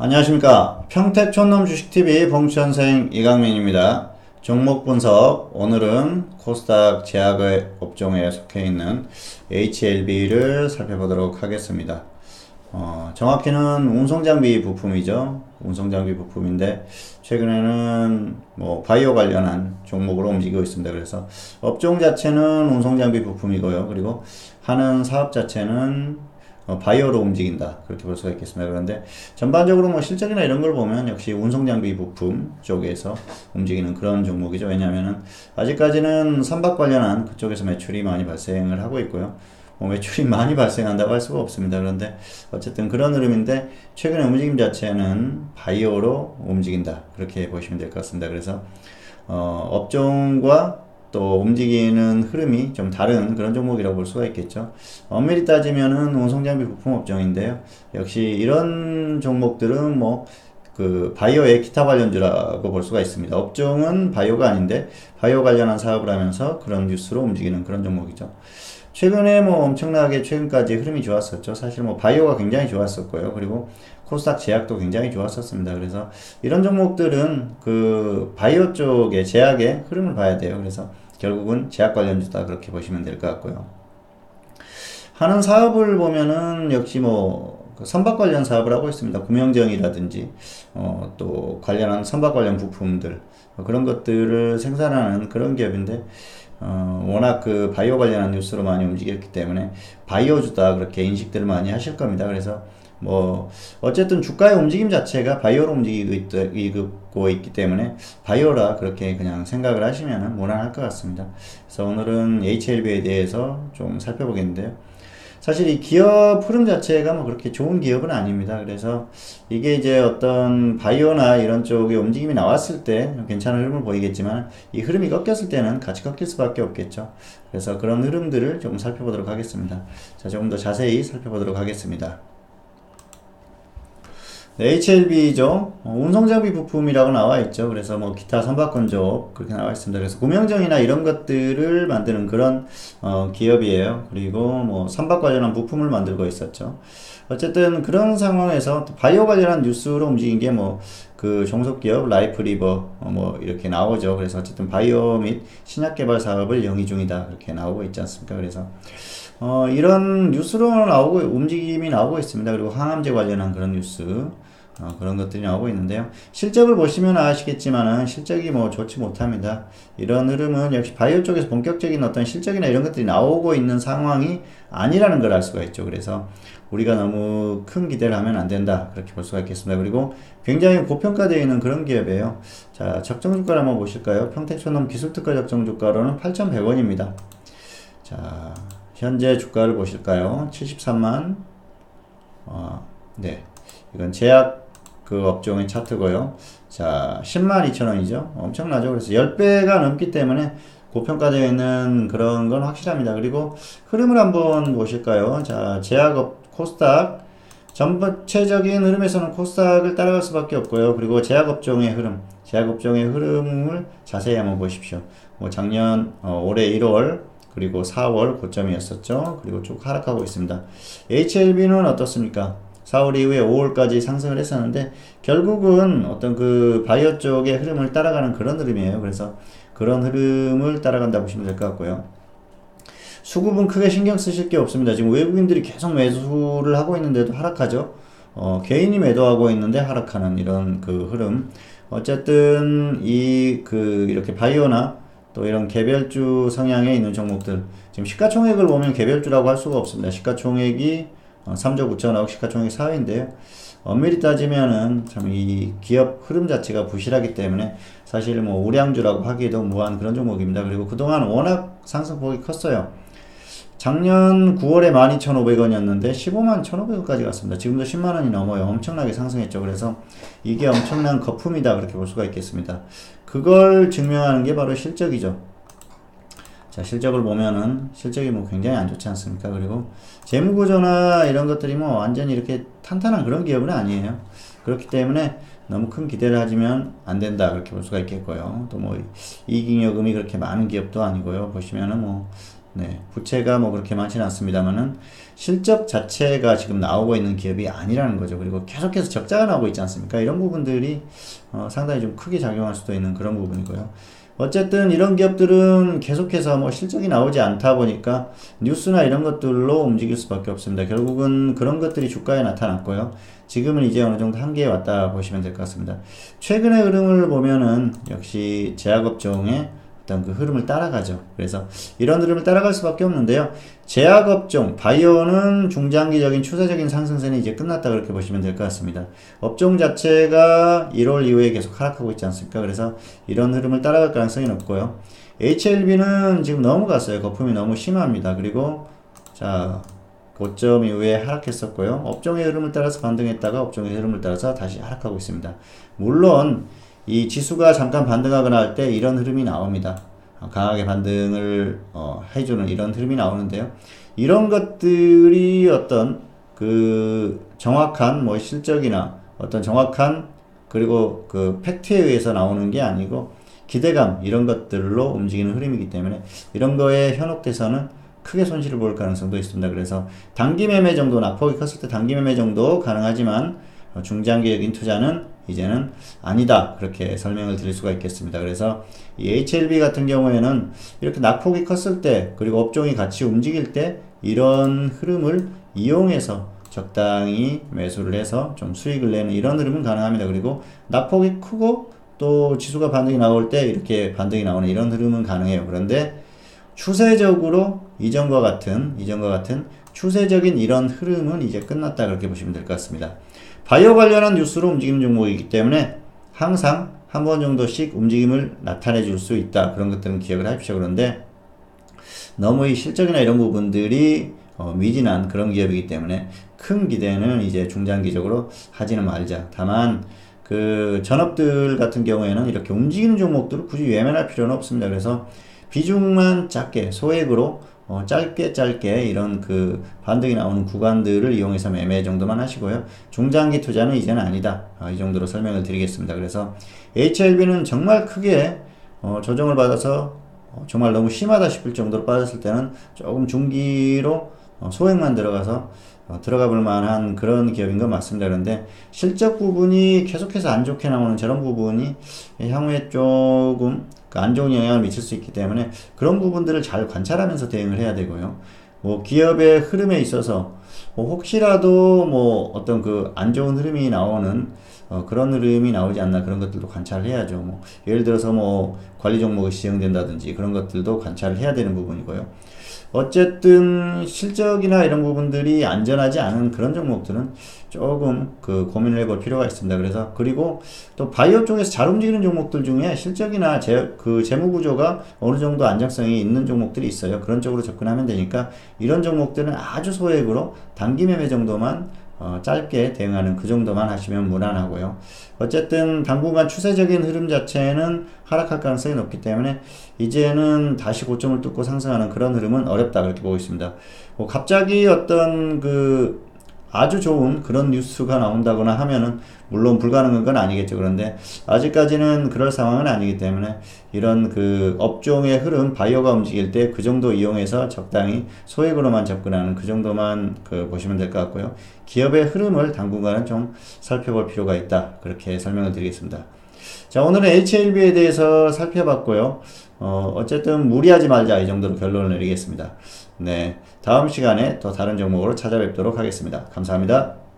안녕하십니까. 평택촌놈 주식TV 봉천생 이강민입니다. 종목 분석, 오늘은 코스닥 제약의 업종에 속해 있는 HLB를 살펴보도록 하겠습니다. 정확히는 운송장비 부품이죠. 운송장비 부품인데 최근에는 뭐 바이오 관련한 종목으로 움직이고 있습니다. 그래서 업종 자체는 운송장비 부품이고요. 그리고 하는 사업 자체는 바이오로 움직인다, 그렇게 볼 수가 있겠습니다. 그런데 전반적으로 뭐 실적이나 이런 걸 보면 역시 운송장비 부품 쪽에서 움직이는 그런 종목이죠. 왜냐하면은 아직까지는 선박 관련한 그쪽에서 매출이 많이 발생을 하고 있고요. 매출이 많이 발생한다고 할 수가 없습니다. 그런데 어쨌든 그런 흐름인데 최근의 움직임 자체는 바이오로 움직인다, 그렇게 보시면 될 것 같습니다. 그래서 업종과 또 움직이는 흐름이 좀 다른 그런 종목이라고 볼 수가 있겠죠. 엄밀히 따지면은 운송장비 부품 업종인데요. 역시 이런 종목들은 뭐 그 바이오의 기타 관련주라고 볼 수가 있습니다. 업종은 바이오가 아닌데 바이오 관련한 사업을 하면서 그런 뉴스로 움직이는 그런 종목이죠. 최근에 뭐 엄청나게 최근까지 흐름이 좋았었죠. 사실 뭐 바이오가 굉장히 좋았었고요. 그리고 코스닥 제약도 굉장히 좋았었습니다. 그래서 이런 종목들은 그 바이오 쪽의 제약의 흐름을 봐야 돼요. 그래서 결국은 제약 관련주다, 그렇게 보시면 될 것 같고요. 하는 사업을 보면은 역시 뭐 선박 관련 사업을 하고 있습니다. 구명정이라든지 또 관련한 선박 관련 부품들, 그런 것들을 생산하는 그런 기업인데 워낙 그 바이오 관련한 뉴스로 많이 움직였기 때문에 바이오주다, 그렇게 인식들을 많이 하실 겁니다. 그래서 뭐 어쨌든 주가의 움직임 자체가 바이오로 움직이고 있기 때문에 바이오라 그렇게 그냥 생각을 하시면 무난할 것 같습니다. 그래서 오늘은 HLB에 대해서 좀 살펴보겠는데요. 사실 이 기업 흐름 자체가 뭐 그렇게 좋은 기업은 아닙니다. 그래서 이게 이제 어떤 바이오나 이런 쪽의 움직임이 나왔을 때 괜찮은 흐름을 보이겠지만 이 흐름이 꺾였을 때는 같이 꺾일 수밖에 없겠죠. 그래서 그런 흐름들을 좀 살펴보도록 하겠습니다. 자, 조금 더 자세히 살펴보도록 하겠습니다. 네, HLB죠. 운송장비 부품이라고 나와 있죠. 그래서 뭐 기타 선박건조 그렇게 나와 있습니다. 그래서 구명정이나 이런 것들을 만드는 그런 기업이에요. 그리고 뭐 선박 관련한 부품을 만들고 있었죠. 어쨌든 그런 상황에서 바이오 관련한 뉴스로 움직인 게 뭐 그 종속기업 라이프리버 뭐 이렇게 나오죠. 그래서 어쨌든 바이오 및 신약 개발 사업을 영위 중이다, 이렇게 나오고 있지 않습니까? 그래서 이런 뉴스로 나오고 움직임이 나오고 있습니다. 그리고 항암제 관련한 그런 뉴스, 그런 것들이 나오고 있는데요. 실적을 보시면 아시겠지만은 실적이 뭐 좋지 못합니다. 이런 흐름은 역시 바이오 쪽에서 본격적인 어떤 실적이나 이런 것들이 나오고 있는 상황이 아니라는 걸 알 수가 있죠. 그래서 우리가 너무 큰 기대를 하면 안 된다, 그렇게 볼 수가 있겠습니다. 그리고 굉장히 고평가되어 있는 그런 기업이에요. 자, 적정주가를 한번 보실까요? 평택촌놈 기술특가 적정주가로는 8,100원입니다. 자, 현재 주가를 보실까요? 73만, 네. 이건 제약 그 업종의 차트고요. 자, 102,000원이죠. 엄청나죠. 그래서 10배가 넘기 때문에 고평가되어 있는 그런 건 확실합니다. 그리고 흐름을 한번 보실까요? 자, 제약업, 코스닥, 전체적인 흐름에서는 코스닥을 따라갈 수밖에 없고요. 그리고 제약업종의 흐름을 자세히 한번 보십시오. 뭐 작년, 올해 1월, 그리고 4월 고점이었었죠. 그리고 쭉 하락하고 있습니다. HLB는 어떻습니까? 4월 이후에 5월까지 상승을 했었는데 결국은 어떤 그 바이오 쪽의 흐름을 따라가는 그런 흐름이에요. 그래서 그런 흐름을 따라간다 보시면 될 것 같고요. 수급은 크게 신경 쓰실 게 없습니다. 지금 외국인들이 계속 매수를 하고 있는데도 하락하죠. 개인이 매도하고 있는데 하락하는 이런 그 흐름. 어쨌든 이렇게 바이오나 또 이런 개별주 성향에 있는 종목들, 지금 시가총액을 보면 개별주라고 할 수가 없습니다. 시가총액이 3조 9천억, 시가총액 4위인데요. 엄밀히 따지면은 참 이 기업 흐름 자체가 부실하기 때문에 사실 뭐 우량주라고 하기에도 무한 그런 종목입니다. 그리고 그동안 워낙 상승폭이 컸어요. 작년 9월에 12,500원이었는데 15만 1,500원까지 갔습니다. 지금도 10만원이 넘어요. 엄청나게 상승했죠. 그래서 이게 엄청난 거품이다, 그렇게 볼 수가 있겠습니다. 그걸 증명하는 게 바로 실적이죠. 자, 실적을 보면은 실적이 뭐 굉장히 안 좋지 않습니까? 그리고 재무구조나 이런 것들이 뭐 완전히 이렇게 탄탄한 그런 기업은 아니에요. 그렇기 때문에 너무 큰 기대를 하지면 안 된다, 그렇게 볼 수가 있겠고요. 또 뭐 이익잉여금이 그렇게 많은 기업도 아니고요. 보시면은 뭐 네, 부채가 뭐 그렇게 많지는 않습니다만은 실적 자체가 지금 나오고 있는 기업이 아니라는 거죠. 그리고 계속해서 적자가 나오고 있지 않습니까? 이런 부분들이 상당히 좀 크게 작용할 수도 있는 그런 부분이고요. 어쨌든 이런 기업들은 계속해서 뭐 실적이 나오지 않다 보니까 뉴스나 이런 것들로 움직일 수밖에 없습니다. 결국은 그런 것들이 주가에 나타났고요. 지금은 이제 어느 정도 한계에 왔다 보시면 될 것 같습니다. 최근의 흐름을 보면은 역시 제약업종의 어떤 그 흐름을 따라가죠. 그래서 이런 흐름을 따라갈 수밖에 없는데요. 제약업종, 바이오는 중장기적인 추세적인 상승세는 이제 끝났다 그렇게 보시면 될 것 같습니다. 업종 자체가 1월 이후에 계속 하락하고 있지 않습니까? 그래서 이런 흐름을 따라갈 가능성이 높고요. HLB는 지금 넘어갔어요. 거품이 너무 심합니다. 그리고 자 고점 이후에 하락했었고요. 업종의 흐름을 따라서 반등했다가 업종의 흐름을 따라서 다시 하락하고 있습니다. 물론 이 지수가 잠깐 반등하거나 할 때 이런 흐름이 나옵니다. 강하게 반등을 해주는 이런 흐름이 나오는데요. 이런 것들이 어떤 그 정확한 뭐 실적이나 어떤 정확한 그리고 그 팩트에 의해서 나오는 게 아니고 기대감 이런 것들로 움직이는 흐름이기 때문에 이런 거에 현혹돼서는 크게 손실을 볼 가능성도 있습니다. 그래서 단기 매매 정도, 낙폭이 컸을 때 단기 매매 정도 가능하지만 중장기적인 투자는 이제는 아니다. 그렇게 설명을 드릴 수가 있겠습니다. 그래서 이 HLB 같은 경우에는 이렇게 낙폭이 컸을 때 그리고 업종이 같이 움직일 때 이런 흐름을 이용해서 적당히 매수를 해서 좀 수익을 내는 이런 흐름은 가능합니다. 그리고 낙폭이 크고 또 지수가 반등이 나올 때 이렇게 반등이 나오는 이런 흐름은 가능해요. 그런데 추세적으로 이전과 같은 추세적인 이런 흐름은 이제 끝났다 그렇게 보시면 될 것 같습니다. 바이오 관련한 뉴스로 움직이는 종목이기 때문에 항상 한 번 정도씩 움직임을 나타내 줄 수 있다. 그런 것들은 기억을 하십시오. 그런데 너무 이 실적이나 이런 부분들이 미진한 그런 기업이기 때문에 큰 기대는 이제 중장기적으로 하지는 말자. 다만 그 전업들 같은 경우에는 이렇게 움직이는 종목들을 굳이 외면할 필요는 없습니다. 그래서 비중만 작게 소액으로 짧게 이런 그 반등이 나오는 구간들을 이용해서 매매 정도만 하시고요. 중장기 투자는 이제는 아니다. 이 정도로 설명을 드리겠습니다. 그래서 HLB는 정말 크게 조정을 받아서 정말 너무 심하다 싶을 정도로 빠졌을 때는 조금 중기로 소액만 들어가서 들어가 볼 만한 그런 기업인 건 맞습니다. 그런데 실적 부분이 계속해서 안 좋게 나오는 저런 부분이 향후에 조금 안 좋은 영향을 미칠 수 있기 때문에 그런 부분들을 잘 관찰하면서 대응을 해야 되고요. 뭐 기업의 흐름에 있어서 혹시라도 뭐 어떤 그 안 좋은 흐름이 나오는 그런 흐름이 나오지 않나 그런 것들도 관찰을 해야죠. 뭐 예를 들어서 뭐 관리 종목이 시행된다든지 그런 것들도 관찰을 해야 되는 부분이고요. 어쨌든 실적이나 이런 부분들이 안전하지 않은 그런 종목들은 조금 그 고민을 해볼 필요가 있습니다. 그래서 그리고 또 바이오 쪽에서 잘 움직이는 종목들 중에 실적이나 그 재무 구조가 어느 정도 안정성이 있는 종목들이 있어요. 그런 쪽으로 접근하면 되니까 이런 종목들은 아주 소액으로 단기 매매 정도만 짧게 대응하는 그 정도만 하시면 무난하고요. 어쨌든 당분간 추세적인 흐름 자체는 하락할 가능성이 높기 때문에 이제는 다시 고점을 뚫고 상승하는 그런 흐름은 어렵다 그렇게 보고 있습니다. 뭐 갑자기 어떤 그 아주 좋은 그런 뉴스가 나온다거나 하면은 물론 불가능한 건 아니겠죠. 그런데 아직까지는 그럴 상황은 아니기 때문에 이런 그 업종의 흐름, 바이오가 움직일 때 그 정도 이용해서 적당히 소액으로만 접근하는 그 정도만 보시면 될 것 같고요. 기업의 흐름을 당분간은 좀 살펴볼 필요가 있다. 그렇게 설명을 드리겠습니다. 자, 오늘은 HLB에 대해서 살펴봤고요. 어쨌든 무리하지 말자 이 정도로 결론을 내리겠습니다. 네, 다음 시간에 또 다른 종목으로 찾아뵙도록 하겠습니다. 감사합니다.